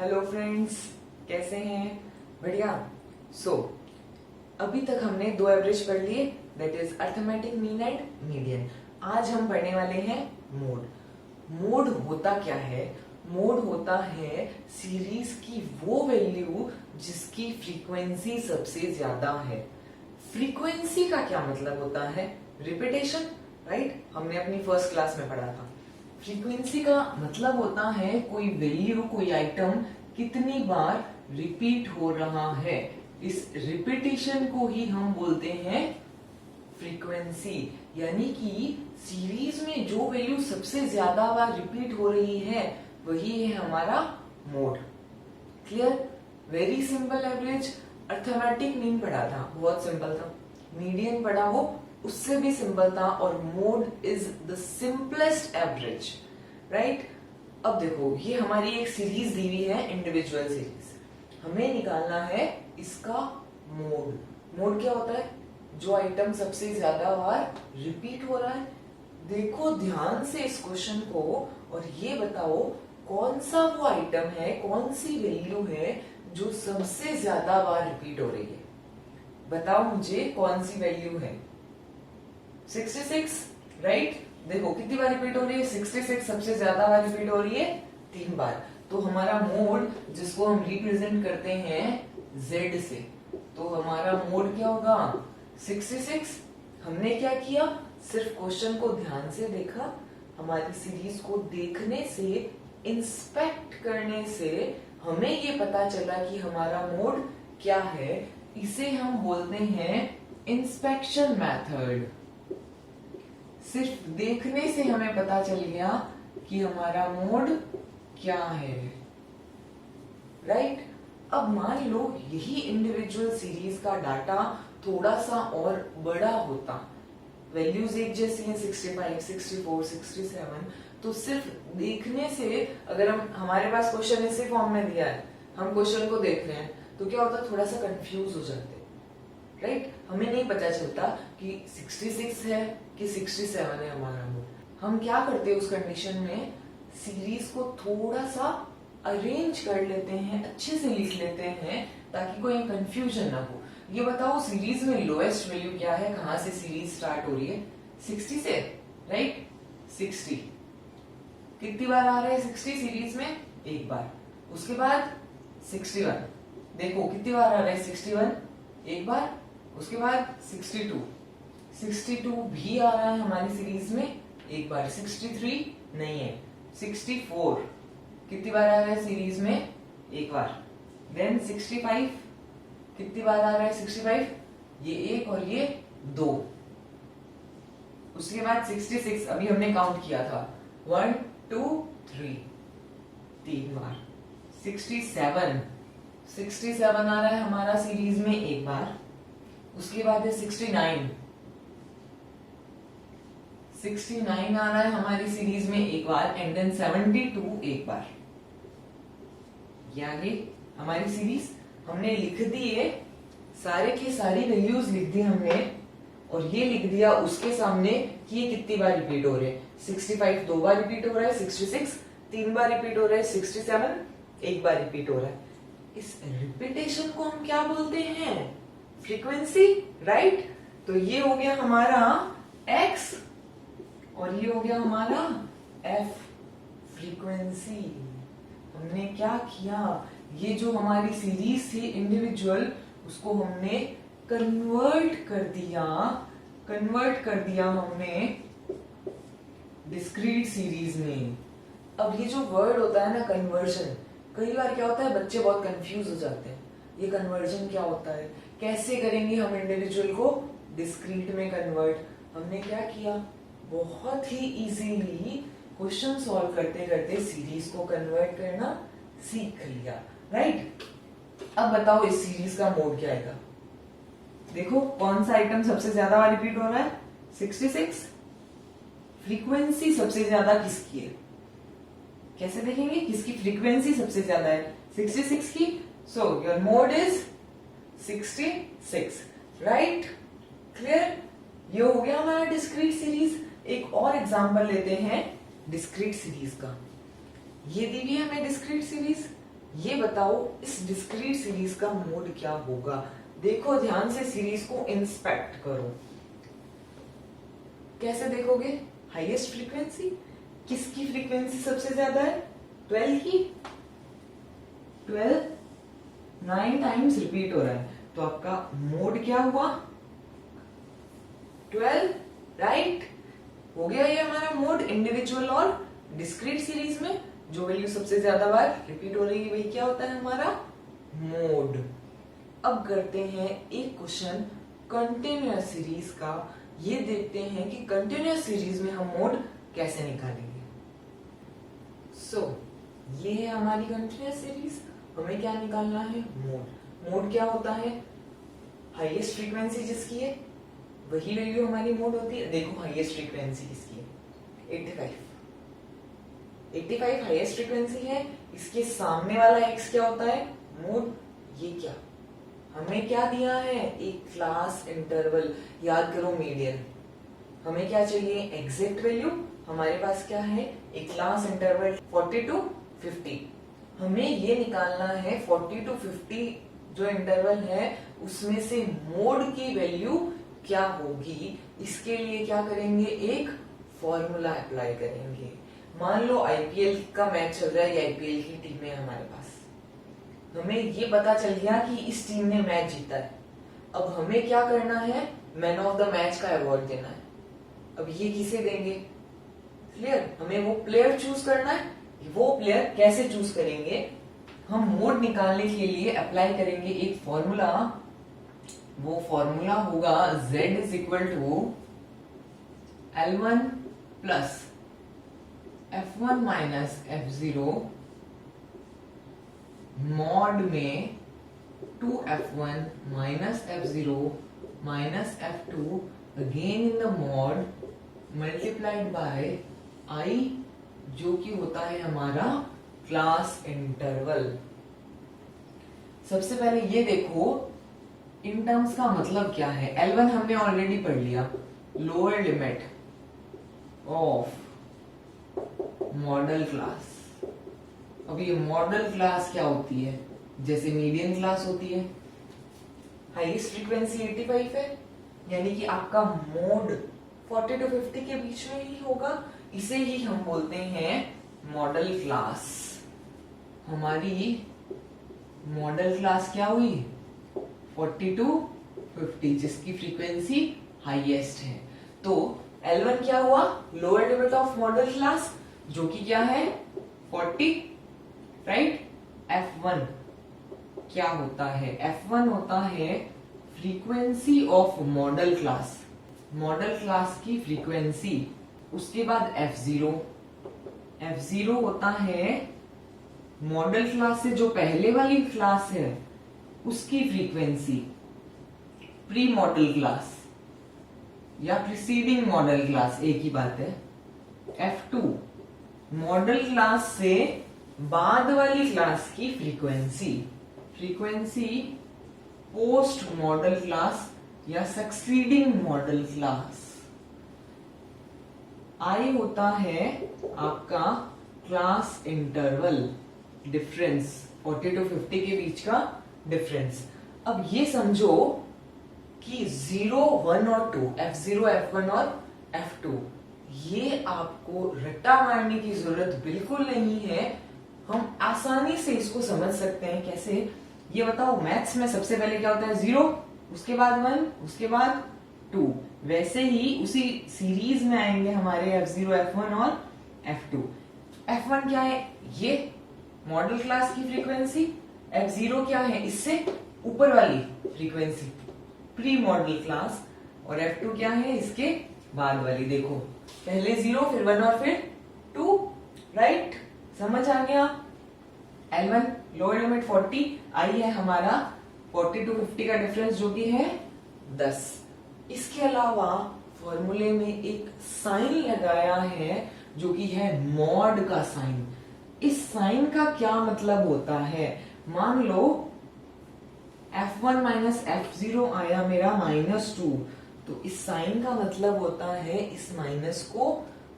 Hello friends, कैसे हैं? बढ़िया। अभी तक हमने दो एवरेज पढ़ लिए, that is arithmetic mean and median. आज हम पढ़ने वाले हैं मोड। मोड होता क्या है? मोड होता है सीरीज की वो वैल्यू जिसकी फ्रीक्वेंसी सबसे ज्यादा है। फ्रीक्वेंसी का क्या मतलब होता है? Repetition, right? हमने अपनी फर्स्ट क्लास में पढ़ा था। फ्रीक्वेंसी का मतलब होता है कोई वैल्यू, कोई आइटम कितनी बार रिपीट हो रहा है। इस रिपीटेशन को ही हम बोलते हैं फ्रीक्वेंसी। यानी कि सीरीज में जो वैल्यू सबसे ज्यादा बार रिपीट हो रही है वही है हमारा mode. Clear? Very simple average. Arithmetic mean पढ़ा था, बहुत सिंपल था। मीडियन पढ़ा हो, उससे भी सिंपल था। और mode is the simplest average, right? अब देखो, ये हमारी एक सीरीज दी हुई है, इंडिविजुअल सीरीज। हमें निकालना है इसका मोड। मोड क्या होता है? जो आइटम सबसे ज्यादा बार रिपीट हो रहा है। देखो ध्यान से इस क्वेश्चन को और ये बताओ कौन सा वो आइटम है, कौन सी वैल्यू है जो सबसे ज्यादा बार रिपीट हो रही है। बताओ मुझे कौन सी वैल्यू है। 66, राइट? देखो कितनी बार रिपीट हो रही है? 66 सबसे ज्यादा बार रिपीट हो रही है, 3 बार। तो हमारा मोड, जिसको हम रिप्रेजेंट करते हैं Z से, तो हमारा मोड क्या होगा? 66। हमने क्या किया? सिर्फ क्वेश्चन को ध्यान से देखा। हमारी सीरीज को देखने से, इंस्पेक्ट करने से हमें ये पता चला कि हमारा मोड क्या है। इसे हम बोलते हैं इंस्पेक्शन मेथड। सिर्फ देखने से हमें पता चल गया कि हमारा मोड क्या है, राइट? अब मान लो यही इंडिविजुअल सीरीज का डाटा थोड़ा सा और बड़ा होता, वैल्यूज एक जैसी हैं, 65, 64, 67, तो सिर्फ देखने से, अगर हमारे पास क्वेश्चन इसी फॉर्म में दिया है, हम क्वेश्चन को देख रहे हैं, तो क्या होता? थोड़ा सा कंफ्यूज हो जाते, राइट? हमें नहीं पता चलता कि 66 है कि 67 है हमारा मोड। हम क्या करते हैं उस कंडीशन में? सीरीज को थोड़ा सा अरेंज कर लेते हैं, अच्छे से लिख लेते हैं ताकि कोई कंफ्यूजन ना हो। ये बताओ सीरीज में लोएस्ट वैल्यू क्या है? कहां से सीरीज स्टार्ट हो रही है? 60 से, राइट? 60 कितनी बार आ रहा है 60 सीरीज में? एक बार। उसके बाद 61, देखो कितनी बार आ रहा है 61? एक बार। उसके बाद 62 भी आ रहा है हमारी सीरीज में, एक बार। 63 नहीं है। 64 कितनी बार आ रहा है सीरीज में? एक बार। देन 65 कितनी बार आ रहा है? 65 ये एक और ये दो। उसके बाद 66 अभी हमने काउंट किया था, 1 2 3, 3 बार। 67 आ रहा है हमारा सीरीज में एक बार। उसके बाद है 69 आ रहा है हमारी सीरीज में एक बार। एंड देन 72 एक बार। ये आ गई हमारी सीरीज। हमने लिख दिए, सारे की सारी वैल्यूज लिख दी हमने, और ये लिख दिया उसके सामने कि ये कितनी बार रिपीट हो रहे हैं। 65 दो बार रिपीट हो रहा है, 66 3 बार रिपीट हो रहा है, 67 एक बार रिपीट हो रहा है। इस रिपीटेशन को हम क्या बोलते हैं? Frequency, right? तो ये हो गया हमारा x और ये हो गया हमारा f, फ्रीक्वेंसी। हमने क्या किया? ये जो हमारी सीरीज थी इंडिविजुअल, उसको हमने कन्वर्ट कर दिया हमने डिस्क्रीट सीरीज में। अब ये जो वर्ड होता है ना, कन्वर्जन, कई बार क्या होता है बच्चे बहुत कंफ्यूज हो जाते हैं। ये कन्वर्जन क्या होता है? कैसे करेंगे हम इंडिविजुअल को डिस्क्रीट में कन्वर्ट? हमने क्या किया? बहुत ही इजीली क्वेश्चन सॉल्व करते करते सीरीज को कन्वर्ट करना सीख लिया, राइट? अब बताओ इस सीरीज का मोड क्या आएगा? देखो कौन सा आइटम सबसे ज्यादा बार रिपीट हो रहा है? 66। फ्रीक्वेंसी सबसे ज्यादा किसकी है? कैसे देखेंगे किसकी फ्रीक्वेंसी सबसे ज्यादा है? 66 की। So your mode is 66, right? Clear? ये हो गया हमारा डिस्क्रीट सीरीज। एक और एग्जांपल लेते हैं डिस्क्रीट सीरीज का। ये दी हुई है हमें डिस्क्रीट सीरीज, ये बताओ इस डिस्क्रीट सीरीज का मोड क्या होगा। देखो ध्यान से, सीरीज को इंस्पेक्ट करो। कैसे देखोगे? हाईएस्ट फ्रीक्वेंसी, किसकी फ्रीक्वेंसी सबसे ज्यादा है? 12 की। 12 9 टाइम्स रिपीट हो रहा है, तो आपका मोड क्या हुआ? 12, राइट। हो गया ये हमारा मोड इंडिविजुअल और डिस्क्रीट सीरीज में। जो वैल्यू सबसे ज्यादा बार रिपीट हो रही है वही क्या होता है? हमारा मोड। अब करते हैं एक क्वेश्चन कंटिन्यूअस सीरीज का। ये देखते हैं कि कंटिन्यूअस सीरीज में हम मोड कैसे निकालेंगे। ये है हमारी कंटिन्यूअस सीरीज। हमें क्या निकालना है? मोड। मोड क्या होता है? हाईएस्ट फ्रीक्वेंसी जिसकी है वही वैल्यू हमारी मोड होती है। देखो हाईएस्ट फ्रीक्वेंसी किसकी है? 85 हाईएस्ट फ्रीक्वेंसी है। इसके सामने वाला एक्स क्या होता है? मोड। ये क्या हमें क्या दिया है? एक क्लास इंटरवल। याद करो मीडियन। हमें क्या चाहिए? Exact value. हमारे पास क्या है? एक क्लास इंटरवल 40 to 50। हमें ये निकालना है 40 to 50 जो इंटरवल है उसमें से मोड की वैल्यू क्या होगी। इसके लिए क्या करेंगे? एक फॉर्मूला अप्लाई करेंगे। मान लो आईपीएल का मैच चल रहा है, या आईपीएल की टीम है हमारे पास। हमें ये पता चल गया कि इस टीम ने मैच जीता है। अब हमें क्या करना है? मैन ऑफ द मैच का अवार्ड देना है। अब ये किसे देंगे? क्लियर? हमें वो प्लेयर चूज करना है। वो प्लेयर कैसे चूज करेंगे? हम मोड निकालने के लिए अप्लाई करेंगे एक फॉर्मूला। वो फॉर्मूला होगा Z is equal to L1 plus F1 minus F0 mod में 2F1 minus F0 minus F2 again in the mod multiplied by I जो कि होता है हमारा क्लास इंटरवल। सबसे पहले ये देखो इन टर्म्स का मतलब क्या है। L1 हमने ऑलरेडी पढ़ लिया, lower limit of model class. अब ये मॉडल क्लास क्या होती है? जैसे मीडियन क्लास होती है। हाईएस्ट फ्रीक्वेंसी 85 है, यानी कि आपका मोड 40 to 50 के बीच में ही होगा। इसे ही हम बोलते हैं मॉडल क्लास। हमारी मॉडल क्लास क्या हुई? 40 to 50 जिसकी फ्रीक्वेंसी हाईएस्ट है। तो L1 क्या हुआ? Lower limit of model class जो कि क्या है? 40, राइट। F1 क्या होता है? F1 होता है frequency of model class, model class की फ्रीक्वेंसी। उसके बाद F0, F0 होता है मॉडल क्लास से जो पहले वाली क्लास है उसकी फ्रीक्वेंसी, प्री मॉडल क्लास या प्रीसीडिंग मॉडल क्लास, एक ही बात है। F2 मॉडल क्लास से बाद वाली क्लास की frequency, frequency post model class या सक्सीडिंग मॉडल क्लास। I होता है आपका क्लास इंटरवल डिफरेंस, 40 to 50 के बीच का डिफरेंस। अब ये समझो कि 0, 1 और 2, F0, F1 और F2, ये आपको रट्टा मारने की जरूरत बिल्कुल नहीं है। हम आसानी से इसको समझ सकते हैं। कैसे? ये बताओ, मैथ्स में सबसे पहले क्या होता है? 0, उसके बाद 1, उसके बाद 2। वैसे ही उसी सीरीज में आएंगे हमारे F0, F1 और F2। F1 क्या है? ये मॉडल क्लास की फ्रीक्वेंसी। F0 क्या है? इससे ऊपर वाली फ्रीक्वेंसी, प्री मॉडल क्लास। और F2 क्या है? इसके बाद वाली। देखो पहले 0, फिर 1 और फिर 2, राइट। समझ आ गया? L1 लोअर लिमिट 40, I है हमारा 40 to 50 का डिफरेंस जो कि है 10। इसके अलावा फॉर्मूले में एक साइन लगाया है जो कि है मॉड का साइन। इस साइन का क्या मतलब होता है? मान लो F1 माइनस F0 आया मेरा -2, तो इस साइन का मतलब होता है इस माइनस को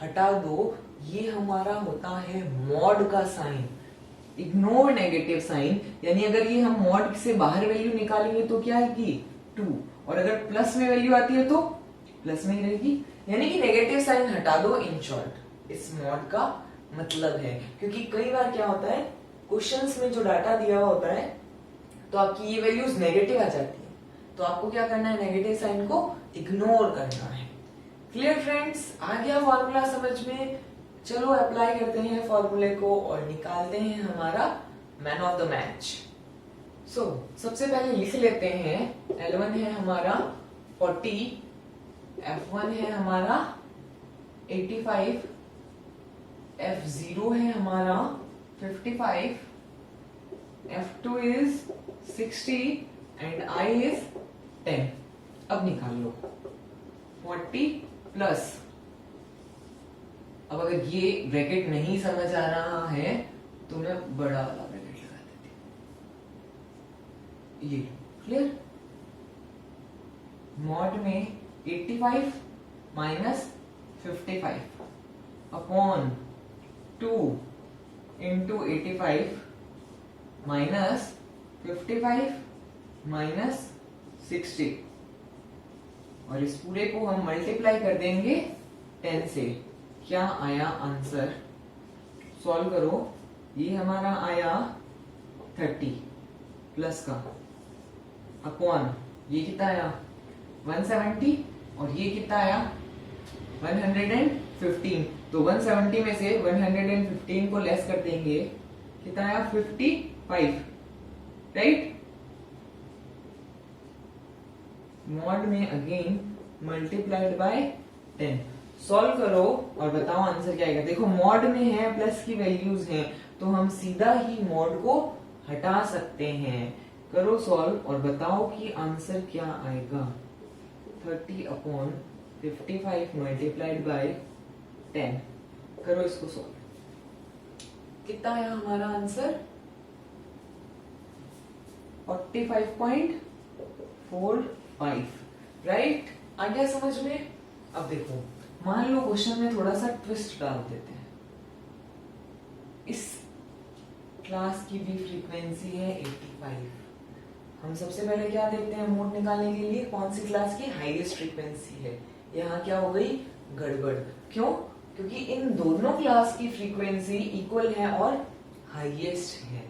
हटा दो। ये हमारा होता है मॉड का साइन। इग्नोर नेगेटिव साइन, यानी अगर ये हम मॉड से बाहर वैल्यू निकालेंगे तो क्या आएगी 2, और अगर प्लस में वैल्यू आती है तो प्लस में ही रहेगी, यानी कि नेगेटिव साइन हटा दो। इन शॉर्ट इस मॉड का मतलब है, क्योंकि कई बार क्या होता है क्वेश्चंस में जो डाटा दिया हुआ होता है तो आपकी ये वैल्यूज नेगेटिव आ जाती है, तो आपको क्या करना है, नेगेटिव साइन को इग्नोर करना है। क्लियर फ्रेंड्स, आ गया फॉर्मूला समझ में? चलो अप्लाई करते हैं फॉर्मूले को और निकालते हैं हमारा मैन ऑफ द मैच। सो सबसे पहले लिख लेते हैं, L1 है हमारा 40, F1 है हमारा 85, F0 है हमारा 55, F2 is 60 and I is 10। अब निकाल लो 40 प्लस, अब अगर ये ब्रैकेट नहीं समझ आ रहा है तो मैं बड़ा वाला ब्रैकेट लगा देती हूं, ये क्लियर। मॉड में 85 minus 55 upon 2 into 85 minus 55 minus 60, और इस पूरे को हम मल्टीप्लाई कर देंगे 10 से। क्या आया आंसर? सॉल्व करो, ये हमारा आया 30 प्लस का अपॉन ये कितना आया 170, और ये कितना आया 115। तो 170 में से 115 को लेस कर देंगे, कितना आया 55, राइट। मॉड में अगेन मल्टीप्लाइड बाय 10। सॉल्व करो और बताओ आंसर क्या आएगा। देखो मॉड में है, प्लस की वैल्यूज हैं, तो हम सीधा ही मॉड को हटा सकते हैं। करो सॉल्व और बताओ कि आंसर क्या आएगा। 30 अपॉन 55 मल्टीप्लाइड बाय 10। करो इसको सॉल्व, कितना आया हमारा आंसर 45.45, राइट। आ गया समझ में? अब देखो मान लो क्वेश्चन में थोड़ा सा ट्विस्ट डाल देते हैं। इस क्लास की भी फ्रीक्वेंसी है 85। हम सबसे पहले क्या देखते हैं मोड निकालने के लिए, कौन सी क्लास की हाईएस्ट फ्रीक्वेंसी है। यहाँ क्या हो गई गड़बड़, क्यों? क्योंकि इन दोनों क्लास की फ्रीक्वेंसी इक्वल है और हाईएस्ट है।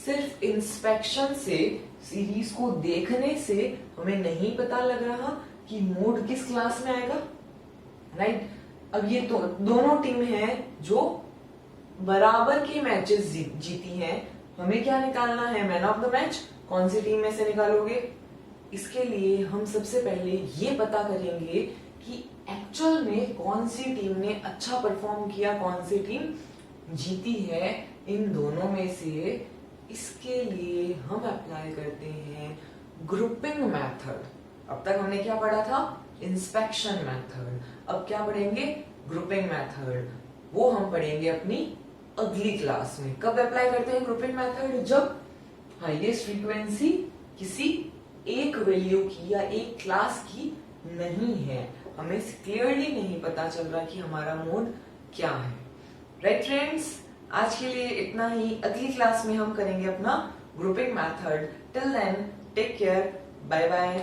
सिर्फ इंस्पेक्शन से, सीरीज को देखने से हमें नहीं पता लग रहा कि मोड किस क्लास में आएगा, राइट। अब ये तो दोनों टीम हैं जो बराबर के मैचेस जीती हैं। हमें क्या निकालना है, मैन ऑफ द मैच। कौन सी टीम में से निकालोगे? इसके लिए हम सबसे पहले ये पता करेंगे कि एक्चुअल में कौन सी टीम ने अच्छा परफॉर्म किया, कौन सी टीम जीती है इन दोनों में से। इसके लिए हम अप्लाई करते हैं ग्रुपिंग मेथड। अब तक हमने क्या पढ़ा था, इंस्पेक्शन मेथड। अब क्या पढ़ेंगे, ग्रुपिंग मेथड। वो हम पढ़ेंगे अपनी अगली क्लास में। कब अप्लाई करते हैं ग्रुपिंग मेथड? जब हाईएस्ट फ्रीक्वेंसी किसी एक वैल्यू की या एक क्लास की नहीं है, हमें क्लियरली नहीं पता चल रहा कि हमारा मोड क्या है, राइट फ्रेंड्स। आज के लिए इतना ही, अगली क्लास में हम करेंगे अपना grouping method. Till then take care, bye bye.